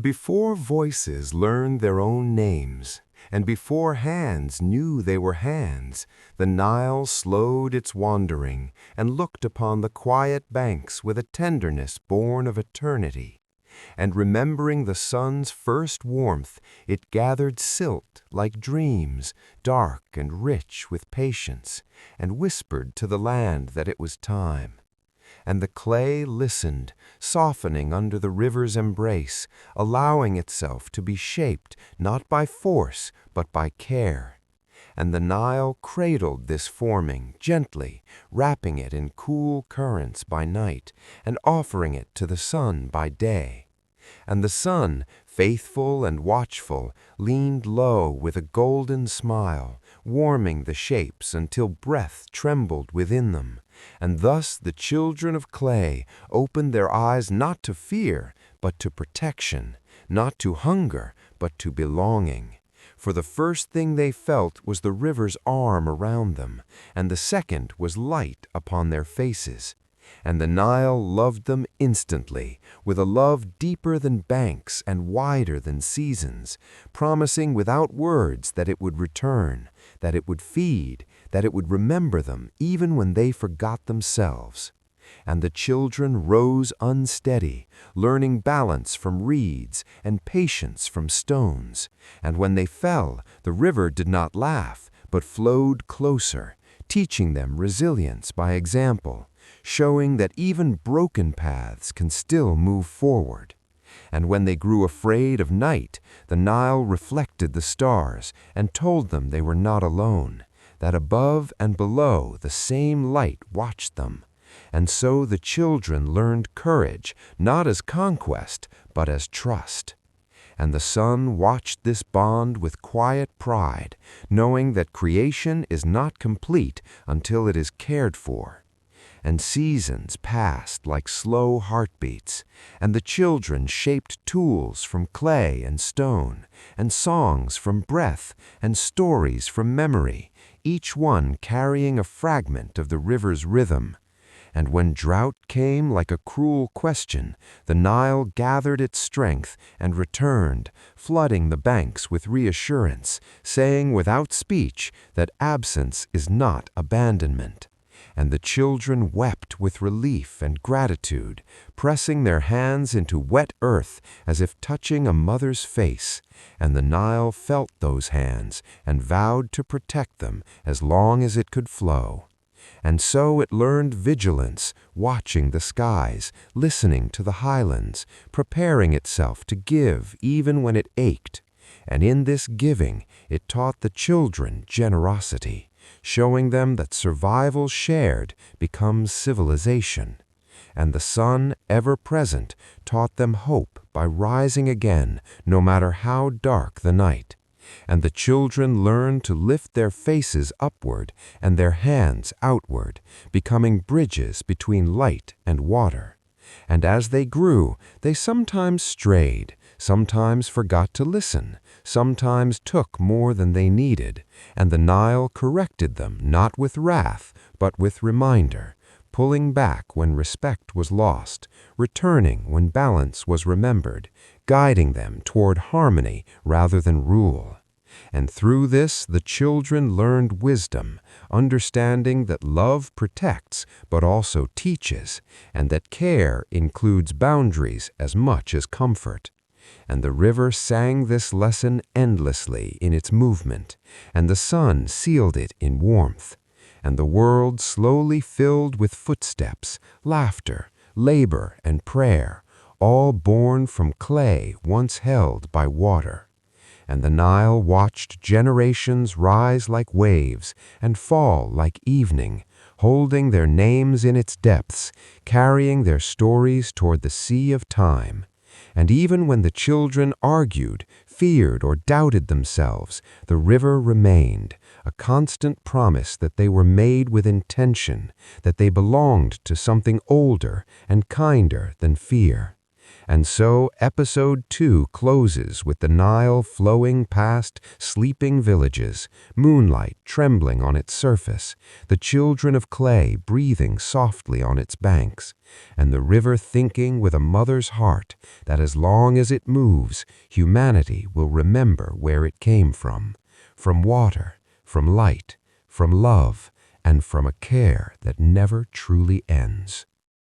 Before voices learned their own names, and before hands knew they were hands, the Nile slowed its wandering and looked upon the quiet banks with a tenderness born of eternity. And remembering the sun's first warmth, it gathered silt like dreams, dark and rich with patience, and whispered to the land that it was time. And the clay listened, softening under the river's embrace, allowing itself to be shaped not by force but by care. And the Nile cradled this forming gently, wrapping it in cool currents by night, and offering it to the sun by day. And the sun, faithful and watchful, leaned low with a golden smile, warming the shapes until breath trembled within them. And thus the children of clay opened their eyes not to fear, but to protection, not to hunger, but to belonging. For the first thing they felt was the river's arm around them, and the second was light upon their faces. And the Nile loved them instantly, with a love deeper than banks and wider than seasons, promising without words that it would return, that it would feed, that it would remember them even when they forgot themselves. And the children rose unsteady, learning balance from reeds and patience from stones. And when they fell, the river did not laugh, but flowed closer, teaching them resilience by example, showing that even broken paths can still move forward. And when they grew afraid of night, the Nile reflected the stars and told them they were not alone, that above and below the same light watched them. And so the children learned courage, not as conquest, but as trust. And the sun watched this bond with quiet pride, knowing that creation is not complete until it is cared for. And seasons passed like slow heartbeats, and the children shaped tools from clay and stone, and songs from breath, and stories from memory, each one carrying a fragment of the river's rhythm. And when drought came like a cruel question, the Nile gathered its strength and returned, flooding the banks with reassurance, saying without speech that absence is not abandonment. And the children wept with relief and gratitude, pressing their hands into wet earth as if touching a mother's face. And the Nile felt those hands and vowed to protect them as long as it could flow. And so it learned vigilance, watching the skies, listening to the highlands, preparing itself to give even when it ached. And in this giving, it taught the children generosity, showing them that survival shared becomes civilization. And the sun, ever present, taught them hope by rising again, no matter how dark the night. And the children learned to lift their faces upward and their hands outward, becoming bridges between light and water. And as they grew, they sometimes strayed, sometimes forgot to listen, sometimes took more than they needed, and the Nile corrected them not with wrath, but with reminder, pulling back when respect was lost, returning when balance was remembered, guiding them toward harmony rather than rule. And through this the children learned wisdom, understanding that love protects but also teaches, and that care includes boundaries as much as comfort. And the river sang this lesson endlessly in its movement, and the sun sealed it in warmth. And the world slowly filled with footsteps, laughter, labor, and prayer, all born from clay once held by water. And the Nile watched generations rise like waves and fall like evening, holding their names in its depths, carrying their stories toward the sea of time. And even when the children argued, feared, or doubted themselves, the river remained, a constant promise that they were made with intention, that they belonged to something older and kinder than fear. And so episode 2 closes with the Nile flowing past sleeping villages, moonlight trembling on its surface, the children of clay breathing softly on its banks, and the river thinking with a mother's heart that as long as it moves, humanity will remember where it came from water, from light, from love, and from a care that never truly ends.